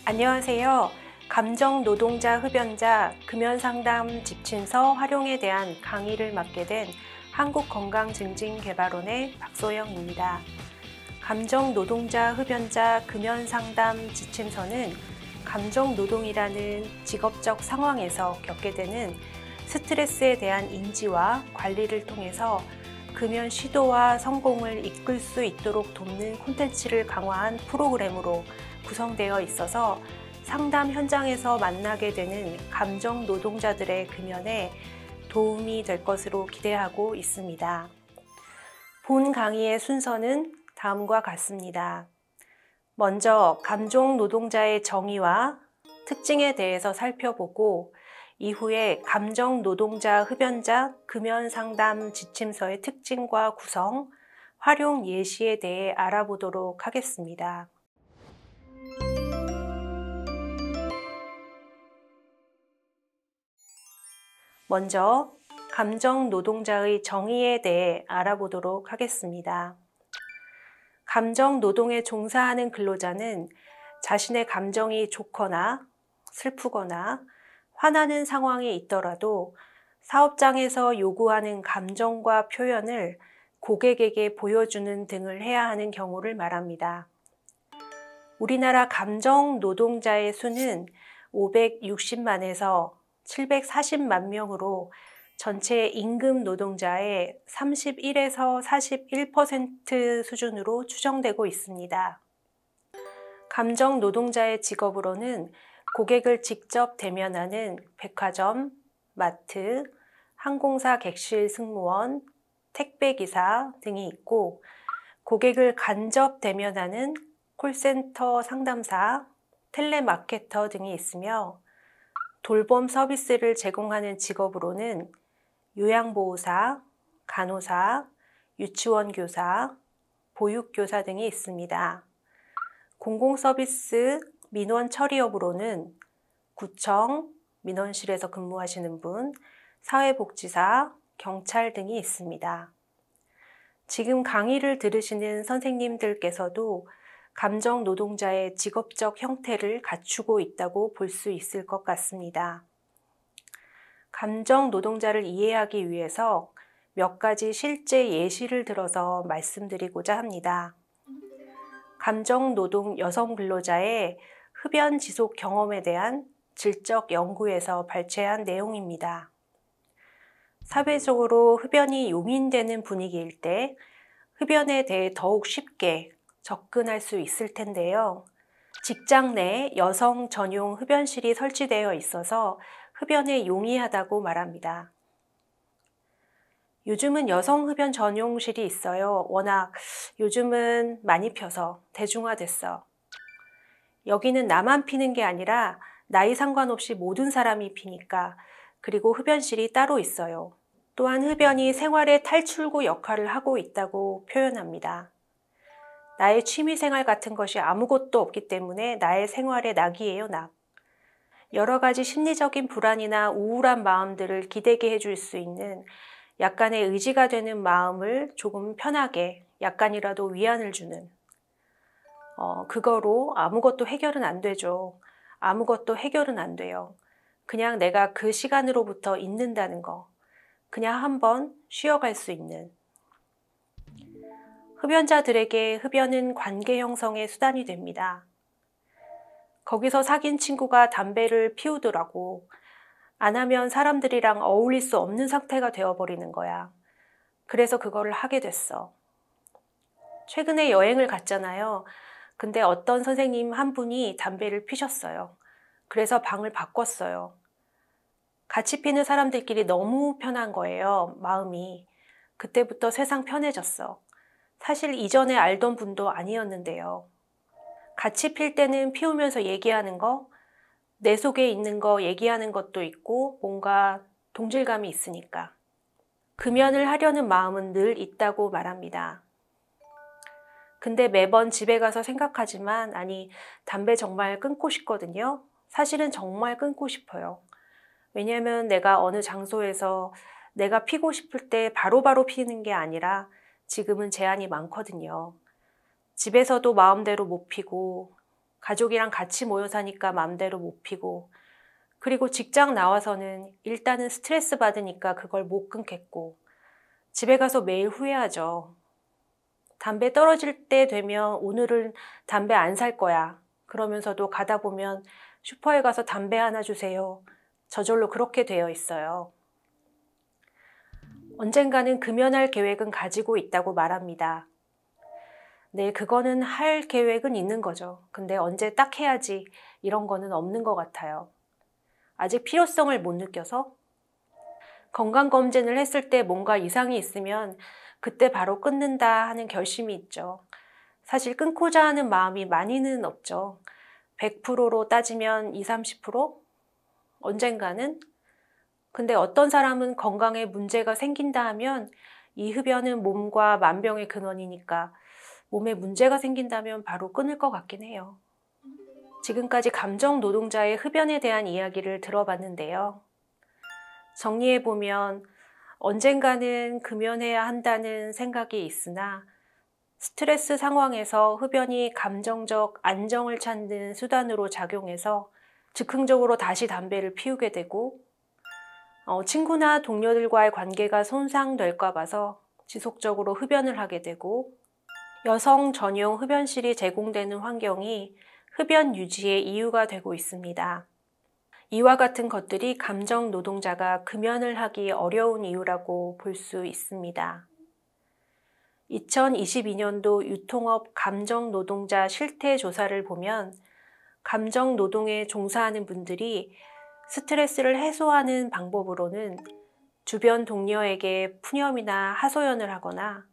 안녕하세요. 감정노동자 흡연자 금연상담 집진서 활용에 대한 강의를 맡게 된 한국건강증진개발원의 박소영입니다. 감정노동자 흡연자 금연상담 지침서는 감정노동이라는 직업적 상황에서 겪게 되는 스트레스에 대한 인지와 관리를 통해서 금연 시도와 성공을 이끌 수 있도록 돕는 콘텐츠를 강화한 프로그램으로 구성되어 있어서 상담 현장에서 만나게 되는 감정 노동자들의 금연에 도움이 될 것으로 기대하고 있습니다. 본 강의의 순서는 다음과 같습니다. 먼저 감정 노동자의 정의와 특징에 대해서 살펴보고 이후에 감정 노동자 흡연자 금연 상담 지침서의 특징과 구성, 활용 예시에 대해 알아보도록 하겠습니다. 먼저 감정 노동자의 정의에 대해 알아보도록 하겠습니다. 감정 노동에 종사하는 근로자는 자신의 감정이 좋거나 슬프거나 화나는 상황이 있더라도 사업장에서 요구하는 감정과 표현을 고객에게 보여주는 등을 해야 하는 경우를 말합니다. 우리나라 감정 노동자의 수는 560만에서 740만 명으로 전체 임금 노동자의 31에서 41% 수준으로 추정되고 있습니다. 감정 노동자의 직업으로는 고객을 직접 대면하는 백화점, 마트, 항공사 객실 승무원, 택배기사 등이 있고 고객을 간접 대면하는 콜센터 상담사, 텔레마케터 등이 있으며 돌봄 서비스를 제공하는 직업으로는 요양보호사, 간호사, 유치원 교사, 보육교사 등이 있습니다. 공공서비스 민원 처리업으로는 구청, 민원실에서 근무하시는 분, 사회복지사, 경찰 등이 있습니다. 지금 강의를 들으시는 선생님들께서도 감정 노동자의 직업적 형태를 갖추고 있다고 볼 수 있을 것 같습니다. 감정 노동자를 이해하기 위해서 몇 가지 실제 예시를 들어서 말씀드리고자 합니다. 감정 노동 여성 근로자의 흡연 지속 경험에 대한 질적 연구에서 발췌한 내용입니다. 사회적으로 흡연이 용인되는 분위기일 때 흡연에 대해 더욱 쉽게 접근할 수 있을 텐데요. 직장 내 여성 전용 흡연실이 설치되어 있어서 흡연에 용이하다고 말합니다. 요즘은 여성 흡연 전용실이 있어요. 워낙 요즘은 많이 펴서 대중화됐어. 여기는 나만 피는 게 아니라 나이 상관없이 모든 사람이 피니까. 그리고 흡연실이 따로 있어요. 또한 흡연이 생활의 탈출구 역할을 하고 있다고 표현합니다. 나의 취미생활 같은 것이 아무것도 없기 때문에 나의 생활의 낙이에요, 낙. 여러 가지 심리적인 불안이나 우울한 마음들을 기대게 해줄 수 있는 약간의 의지가 되는 마음을 조금 편하게 약간이라도 위안을 주는 그거로 아무것도 해결은 안 되죠. 아무것도 해결은 안 돼요. 그냥 내가 그 시간으로부터 있는다는 거. 그냥 한번 쉬어갈 수 있는. 흡연자들에게 흡연은 관계 형성의 수단이 됩니다. 거기서 사귄 친구가 담배를 피우더라고. 안 하면 사람들이랑 어울릴 수 없는 상태가 되어버리는 거야. 그래서 그거를 하게 됐어. 최근에 여행을 갔잖아요. 근데 어떤 선생님 한 분이 담배를 피셨어요. 그래서 방을 바꿨어요. 같이 피는 사람들끼리 너무 편한 거예요, 마음이. 그때부터 세상 편해졌어. 사실 이전에 알던 분도 아니었는데요. 같이 필 때는 피우면서 얘기하는 거, 내 속에 있는 거 얘기하는 것도 있고 뭔가 동질감이 있으니까. 금연을 하려는 마음은 늘 있다고 말합니다. 근데 매번 집에 가서 생각하지만 아니, 담배 정말 끊고 싶거든요. 사실은 정말 끊고 싶어요. 왜냐하면 내가 어느 장소에서 내가 피고 싶을 때 바로바로 피는 게 아니라 지금은 제한이 많거든요. 집에서도 마음대로 못 피고 가족이랑 같이 모여 사니까 맘대로 못 피고, 그리고 직장 나와서는 일단은 스트레스 받으니까 그걸 못 끊겠고, 집에 가서 매일 후회하죠. 담배 떨어질 때 되면 오늘은 담배 안 살 거야. 그러면서도 가다 보면 슈퍼에 가서 담배 하나 주세요. 저절로 그렇게 되어 있어요. 언젠가는 금연할 계획은 가지고 있다고 말합니다. 네, 그거는 할 계획은 있는 거죠. 근데 언제 딱 해야지 이런 거는 없는 것 같아요. 아직 필요성을 못 느껴서 건강검진을 했을 때 뭔가 이상이 있으면 그때 바로 끊는다 하는 결심이 있죠. 사실 끊고자 하는 마음이 많이는 없죠. 100%로 따지면 20, 30%? 언젠가는? 근데 어떤 사람은 건강에 문제가 생긴다 하면 이 흡연은 몸과 만병의 근원이니까 몸에 문제가 생긴다면 바로 끊을 것 같긴 해요. 지금까지 감정 노동자의 흡연에 대한 이야기를 들어봤는데요. 정리해보면 언젠가는 금연해야 한다는 생각이 있으나 스트레스 상황에서 흡연이 감정적 안정을 찾는 수단으로 작용해서 즉흥적으로 다시 담배를 피우게 되고 친구나 동료들과의 관계가 손상될까 봐서 지속적으로 흡연을 하게 되고 여성 전용 흡연실이 제공되는 환경이 흡연 유지의 이유가 되고 있습니다. 이와 같은 것들이 감정 노동자가 금연을 하기 어려운 이유라고 볼 수 있습니다. 2022년도 유통업 감정 노동자 실태 조사를 보면 감정 노동에 종사하는 분들이 스트레스를 해소하는 방법으로는 주변 동료에게 푸념이나 하소연을 하거나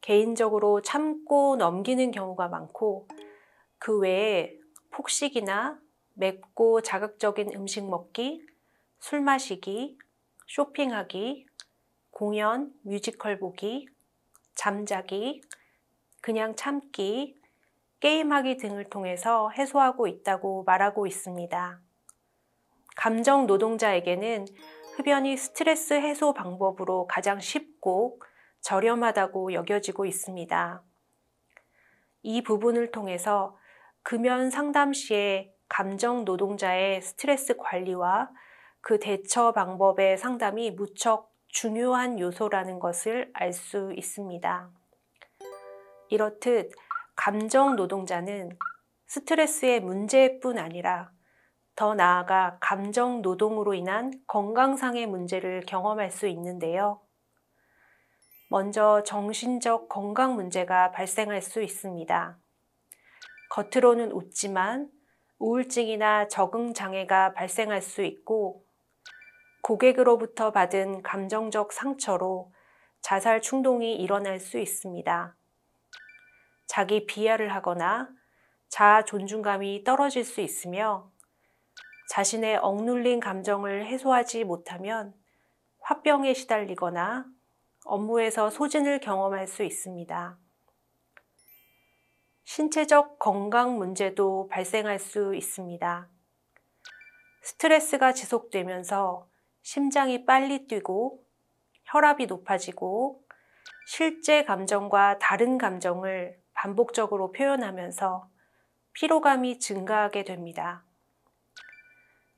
개인적으로 참고 넘기는 경우가 많고, 그 외에 폭식이나 맵고 자극적인 음식 먹기, 술 마시기, 쇼핑하기, 공연, 뮤지컬 보기, 잠자기, 그냥 참기, 게임하기 등을 통해서 해소하고 있다고 말하고 있습니다. 감정 노동자에게는 흡연이 스트레스 해소 방법으로 가장 쉽고 저렴하다고 여겨지고 있습니다. 이 부분을 통해서 금연 상담 시에 감정 노동자의 스트레스 관리와 그 대처 방법의 상담이 무척 중요한 요소라는 것을 알 수 있습니다. 이렇듯 감정 노동자는 스트레스의 문제뿐 아니라 더 나아가 감정 노동으로 인한 건강상의 문제를 경험할 수 있는데요. 먼저 정신적 건강 문제가 발생할 수 있습니다. 겉으로는 웃지만 우울증이나 적응 장애가 발생할 수 있고, 고객으로부터 받은 감정적 상처로 자살 충동이 일어날 수 있습니다. 자기 비하를 하거나 자아 존중감이 떨어질 수 있으며, 자신의 억눌린 감정을 해소하지 못하면 화병에 시달리거나 업무에서 소진을 경험할 수 있습니다. 신체적 건강 문제도 발생할 수 있습니다. 스트레스가 지속되면서 심장이 빨리 뛰고 혈압이 높아지고 실제 감정과 다른 감정을 반복적으로 표현하면서 피로감이 증가하게 됩니다.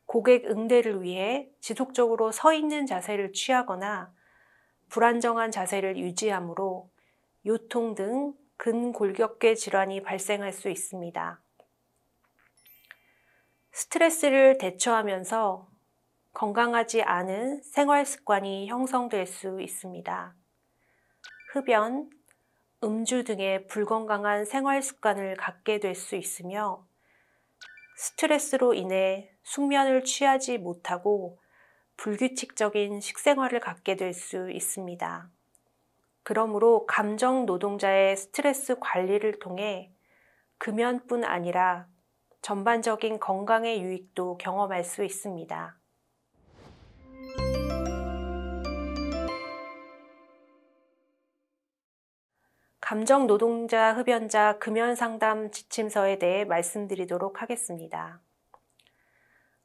고객 응대를 위해 지속적으로 서 있는 자세를 취하거나 불안정한 자세를 유지하므로 요통 등 근골격계 질환이 발생할 수 있습니다. 스트레스를 대처하면서 건강하지 않은 생활 습관이 형성될 수 있습니다. 흡연, 음주 등의 불건강한 생활 습관을 갖게 될 수 있으며, 스트레스로 인해 숙면을 취하지 못하고 불규칙적인 식생활을 갖게 될 수 있습니다. 그러므로 감정 노동자의 스트레스 관리를 통해 금연뿐 아니라 전반적인 건강의 유익도 경험할 수 있습니다. 감정 노동자 흡연자 금연 상담 지침서에 대해 말씀드리도록 하겠습니다.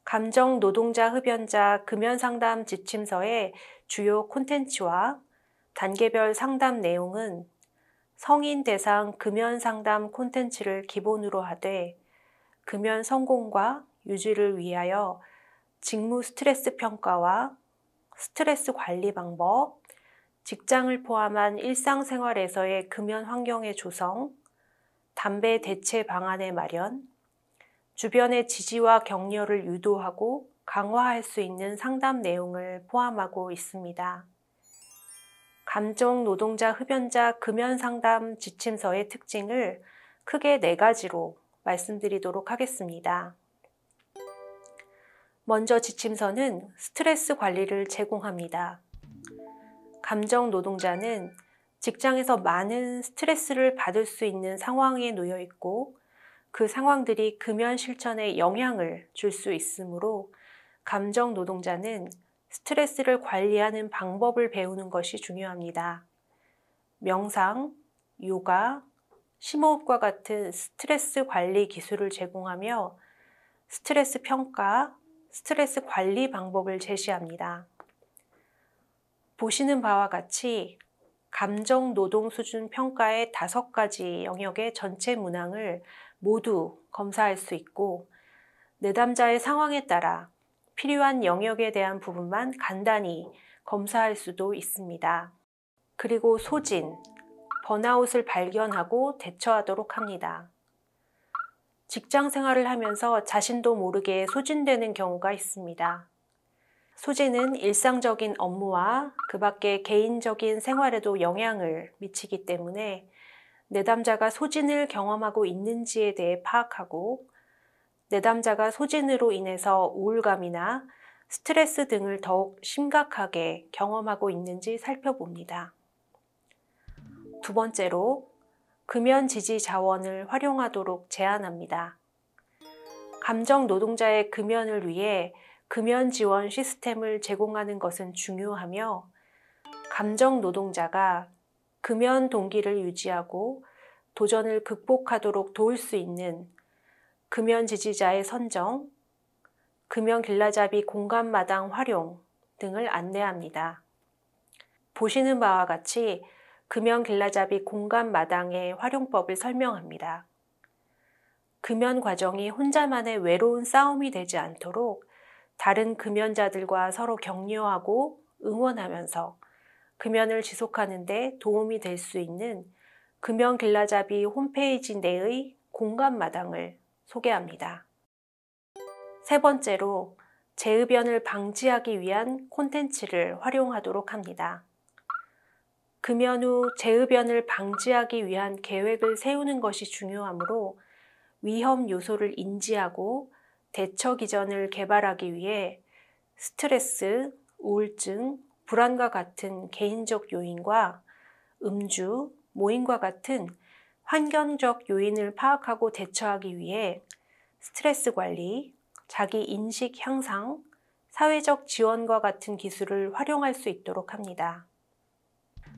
감정 노동자 흡연자 금연 상담 지침서의 주요 콘텐츠와 단계별 상담 내용은 성인 대상 금연 상담 콘텐츠를 기본으로 하되, 금연 성공과 유지를 위하여 직무 스트레스 평가와 스트레스 관리 방법, 직장을 포함한 일상생활에서의 금연 환경의 조성, 담배 대체 방안의 마련, 주변의 지지와 격려를 유도하고 강화할 수 있는 상담 내용을 포함하고 있습니다. 감정 노동자 흡연자 금연 상담 지침서의 특징을 크게 4가지로 말씀드리도록 하겠습니다. 먼저 지침서는 스트레스 관리를 제공합니다. 감정 노동자는 직장에서 많은 스트레스를 받을 수 있는 상황에 놓여 있고 그 상황들이 금연 실천에 영향을 줄 수 있으므로 감정 노동자는 스트레스를 관리하는 방법을 배우는 것이 중요합니다. 명상, 요가, 심호흡과 같은 스트레스 관리 기술을 제공하며 스트레스 평가, 스트레스 관리 방법을 제시합니다. 보시는 바와 같이 감정 노동 수준 평가의 5가지 영역의 전체 문항을 모두 검사할 수 있고 내담자의 상황에 따라 필요한 영역에 대한 부분만 간단히 검사할 수도 있습니다. 그리고 소진, 번아웃을 발견하고 대처하도록 합니다. 직장 생활을 하면서 자신도 모르게 소진되는 경우가 있습니다. 소진은 일상적인 업무와 그 밖의 개인적인 생활에도 영향을 미치기 때문에 내담자가 소진을 경험하고 있는지에 대해 파악하고 내담자가 소진으로 인해서 우울감이나 스트레스 등을 더욱 심각하게 경험하고 있는지 살펴봅니다. 2번째로, 금연 지지 자원을 활용하도록 제안합니다. 감정 노동자의 금연을 위해 금연 지원 시스템을 제공하는 것은 중요하며 감정 노동자가 금연 동기를 유지하고 도전을 극복하도록 도울 수 있는 금연 지지자의 선정, 금연 길라잡이 공간마당 활용 등을 안내합니다. 보시는 바와 같이 금연 길라잡이 공간마당의 활용법을 설명합니다. 금연 과정이 혼자만의 외로운 싸움이 되지 않도록 다른 금연자들과 서로 격려하고 응원하면서 금연을 지속하는 데 도움이 될 수 있는 금연 길라잡이 홈페이지 내의 공간마당을 소개합니다. 3번째로, 재흡연을 방지하기 위한 콘텐츠를 활용하도록 합니다. 금연 후 재흡연을 방지하기 위한 계획을 세우는 것이 중요하므로 위험 요소를 인지하고 대처 기전을 개발하기 위해 스트레스, 우울증, 불안과 같은 개인적 요인과 음주, 모임과 같은 환경적 요인을 파악하고 대처하기 위해 스트레스 관리, 자기 인식 향상, 사회적 지원과 같은 기술을 활용할 수 있도록 합니다.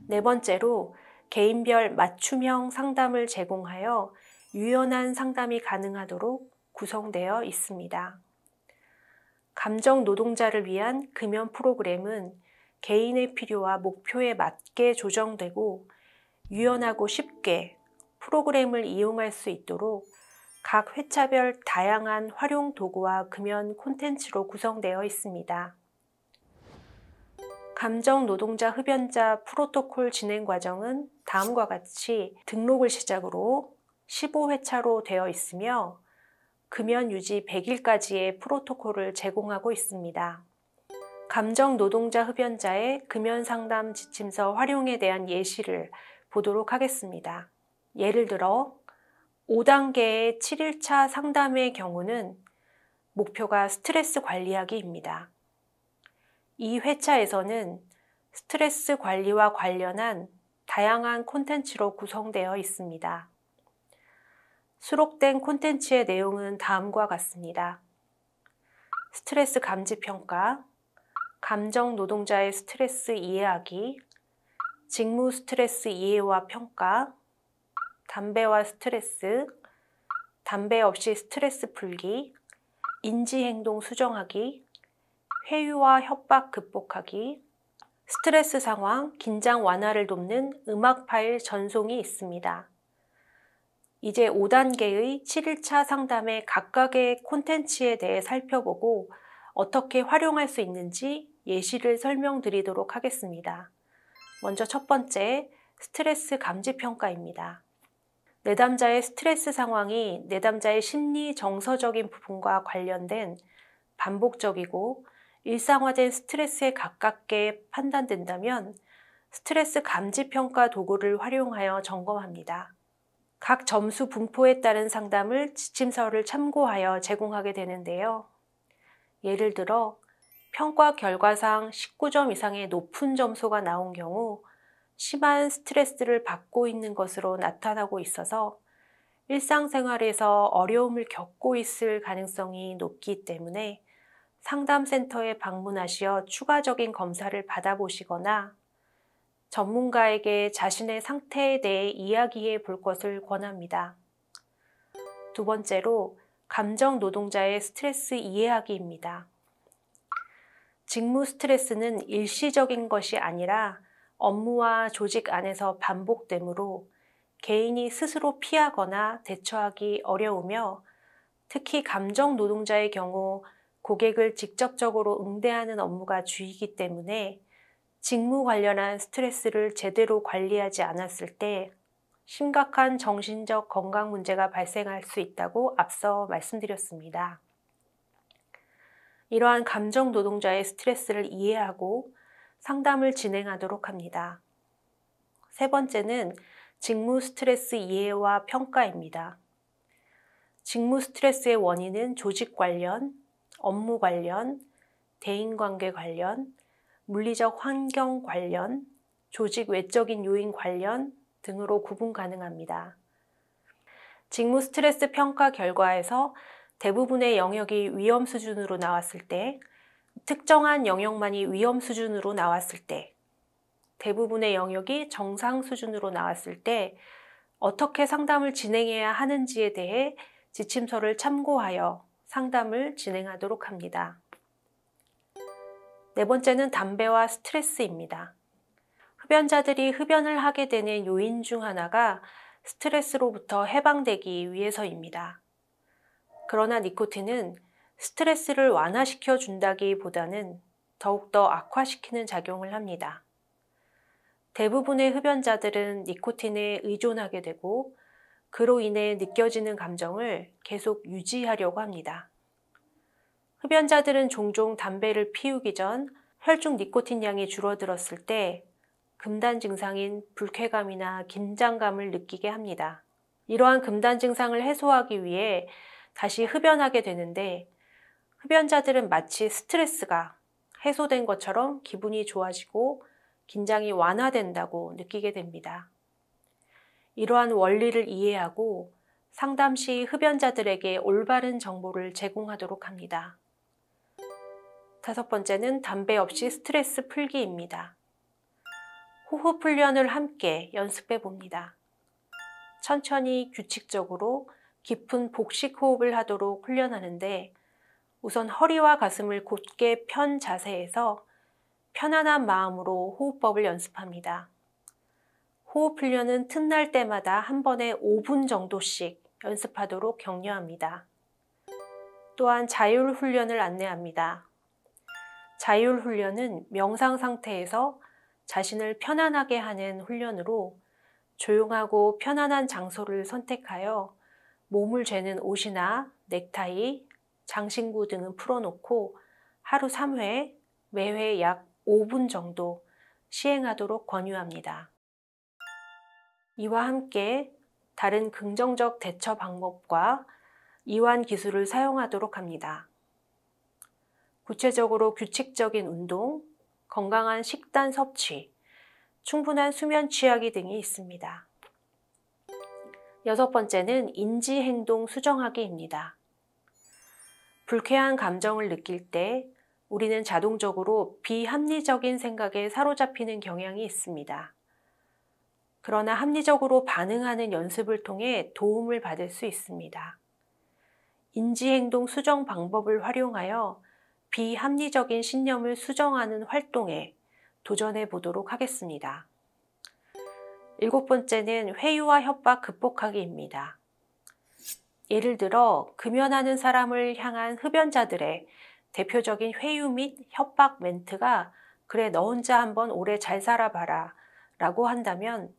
4번째로, 개인별 맞춤형 상담을 제공하여 유연한 상담이 가능하도록 구성되어 있습니다. 감정 노동자를 위한 금연 프로그램은 개인의 필요와 목표에 맞게 조정되고 유연하고 쉽게 프로그램을 이용할 수 있도록 각 회차별 다양한 활용 도구와 금연 콘텐츠로 구성되어 있습니다. 감정 노동자 흡연자 프로토콜 진행 과정은 다음과 같이 등록을 시작으로 15회차로 되어 있으며 금연 유지 100일까지의 프로토콜을 제공하고 있습니다. 감정 노동자 흡연자의 금연 상담 지침서 활용에 대한 예시를 보도록 하겠습니다. 예를 들어 5단계의 7일차 상담의 경우는 목표가 스트레스 관리하기입니다. 이 회차에서는 스트레스 관리와 관련한 다양한 콘텐츠로 구성되어 있습니다. 수록된 콘텐츠의 내용은 다음과 같습니다. 스트레스 감지 평가, 감정 노동자의 스트레스 이해하기, 직무 스트레스 이해와 평가, 담배와 스트레스, 담배 없이 스트레스 풀기, 인지행동 수정하기, 회유와 협박 극복하기, 스트레스 상황, 긴장 완화를 돕는 음악 파일 전송이 있습니다. 이제 5단계의 7일차 상담의 각각의 콘텐츠에 대해 살펴보고 어떻게 활용할 수 있는지 예시를 설명드리도록 하겠습니다. 먼저 첫 번째, 스트레스 감지 평가입니다. 내담자의 스트레스 상황이 내담자의 심리 정서적인 부분과 관련된 반복적이고 일상화된 스트레스에 가깝게 판단된다면 스트레스 감지 평가 도구를 활용하여 점검합니다. 각 점수 분포에 따른 상담을 지침서를 참고하여 제공하게 되는데요. 예를 들어 평가 결과상 19점 이상의 높은 점수가 나온 경우 심한 스트레스를 받고 있는 것으로 나타나고 있어서 일상생활에서 어려움을 겪고 있을 가능성이 높기 때문에 상담센터에 방문하시어 추가적인 검사를 받아보시거나 전문가에게 자신의 상태에 대해 이야기해 볼 것을 권합니다. 두 번째로, 감정 노동자의 스트레스 이해하기입니다. 직무 스트레스는 일시적인 것이 아니라 업무와 조직 안에서 반복되므로 개인이 스스로 피하거나 대처하기 어려우며 특히 감정 노동자의 경우 고객을 직접적으로 응대하는 업무가 주이기 때문에 직무 관련한 스트레스를 제대로 관리하지 않았을 때 심각한 정신적 건강 문제가 발생할 수 있다고 앞서 말씀드렸습니다. 이러한 감정 노동자의 스트레스를 이해하고 상담을 진행하도록 합니다. 세 번째는 직무 스트레스 이해와 평가입니다. 직무 스트레스의 원인은 조직 관련, 업무 관련, 대인관계 관련, 물리적 환경 관련, 조직 외적인 요인 관련 등으로 구분 가능합니다. 직무 스트레스 평가 결과에서 대부분의 영역이 위험 수준으로 나왔을 때, 특정한 영역만이 위험 수준으로 나왔을 때, 대부분의 영역이 정상 수준으로 나왔을 때 어떻게 상담을 진행해야 하는지에 대해 지침서를 참고하여 상담을 진행하도록 합니다. 네 번째는 담배와 스트레스입니다. 흡연자들이 흡연을 하게 되는 요인 중 하나가 스트레스로부터 해방되기 위해서입니다. 그러나 니코틴은 스트레스를 완화시켜 준다기보다는 더욱더 악화시키는 작용을 합니다. 대부분의 흡연자들은 니코틴에 의존하게 되고 그로 인해 느껴지는 감정을 계속 유지하려고 합니다. 흡연자들은 종종 담배를 피우기 전 혈중 니코틴 양이 줄어들었을 때 금단 증상인 불쾌감이나 긴장감을 느끼게 합니다. 이러한 금단 증상을 해소하기 위해 다시 흡연하게 되는데 흡연자들은 마치 스트레스가 해소된 것처럼 기분이 좋아지고 긴장이 완화된다고 느끼게 됩니다. 이러한 원리를 이해하고 상담 시 흡연자들에게 올바른 정보를 제공하도록 합니다. 다섯 번째는 담배 없이 스트레스 풀기입니다. 호흡 훈련을 함께 연습해 봅니다. 천천히 규칙적으로 깊은 복식 호흡을 하도록 훈련하는데 우선 허리와 가슴을 곧게 편 자세에서 편안한 마음으로 호흡법을 연습합니다. 호흡 훈련은 틈날 때마다 한 번에 5분 정도씩 연습하도록 격려합니다. 또한 자율 훈련을 안내합니다. 자율 훈련은 명상 상태에서 자신을 편안하게 하는 훈련으로 조용하고 편안한 장소를 선택하여 몸을 죄는 옷이나 넥타이, 장신구 등은 풀어놓고 하루 3회, 매회 약 5분 정도 시행하도록 권유합니다. 이와 함께 다른 긍정적 대처 방법과 이완 기술을 사용하도록 합니다. 구체적으로 규칙적인 운동, 건강한 식단 섭취, 충분한 수면 취하기 등이 있습니다. 여섯 번째는 인지행동 수정하기입니다. 불쾌한 감정을 느낄 때 우리는 자동적으로 비합리적인 생각에 사로잡히는 경향이 있습니다. 그러나 합리적으로 반응하는 연습을 통해 도움을 받을 수 있습니다. 인지행동 수정 방법을 활용하여 비합리적인 신념을 수정하는 활동에 도전해 보도록 하겠습니다. 일곱 번째는 회유와 협박 극복하기입니다. 예를 들어 금연하는 사람을 향한 흡연자들의 대표적인 회유 및 협박 멘트가 "그래, 너 혼자 한번 오래 잘 살아봐라 라고 한다면,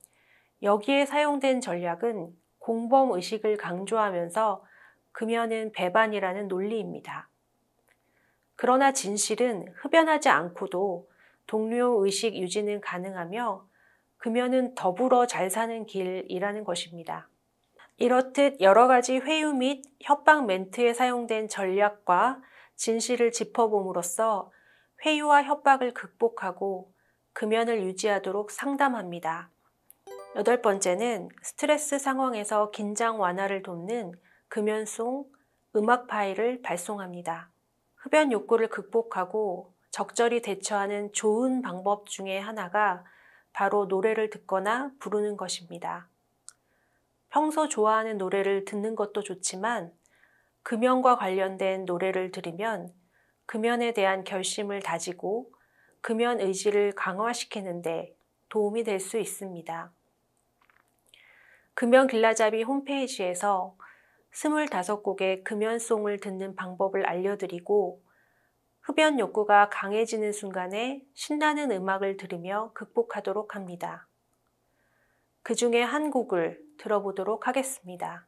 여기에 사용된 전략은 공범 의식을 강조하면서 금연은 배반이라는 논리입니다. 그러나 진실은 흡연하지 않고도 동료 의식 유지는 가능하며 금연은 더불어 잘 사는 길이라는 것입니다. 이렇듯 여러 가지 회유 및 협박 멘트에 사용된 전략과 진실을 짚어봄으로써 회유와 협박을 극복하고 금연을 유지하도록 상담합니다. 8번째는 스트레스 상황에서 긴장 완화를 돕는 금연송 음악 파일을 발송합니다. 흡연 욕구를 극복하고 적절히 대처하는 좋은 방법 중에 하나가 바로 노래를 듣거나 부르는 것입니다. 평소 좋아하는 노래를 듣는 것도 좋지만 금연과 관련된 노래를 들으면 금연에 대한 결심을 다지고 금연 의지를 강화시키는 데 도움이 될 수 있습니다. 금연 길라잡이 홈페이지에서 25곡의 금연송을 듣는 방법을 알려드리고, 흡연 욕구가 강해지는 순간에 신나는 음악을 들으며 극복하도록 합니다. 그 중에 한 곡을 들어보도록 하겠습니다.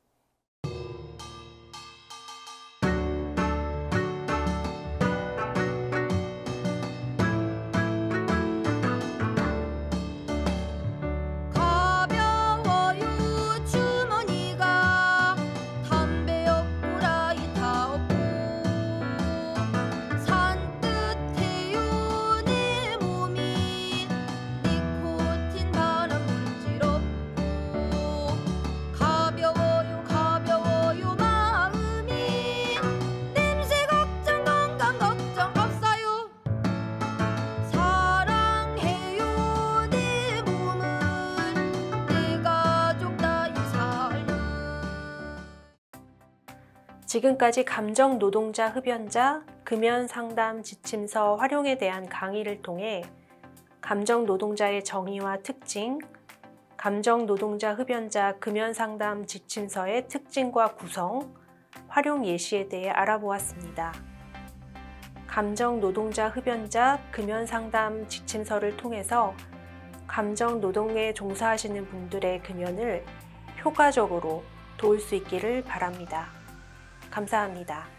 가벼워요 주머니가 담배 없고 라이터 없고 산뜻해요 내 몸이 니코틴 바람 문질 없고 가벼워요 마음이 냄새 걱정 건강 걱정 없어요 사랑해요 내 몸을 내 가족 다 이 살려 지금까지 감정 노동자 흡연자 금연 상담 지침서 활용에 대한 강의를 통해 감정 노동자의 정의와 특징, 감정 노동자 흡연자 금연 상담 지침서의 특징과 구성, 활용 예시에 대해 알아보았습니다. 감정 노동자 흡연자 금연 상담 지침서를 통해서 감정 노동에 종사하시는 분들의 금연을 효과적으로 도울 수 있기를 바랍니다. 감사합니다.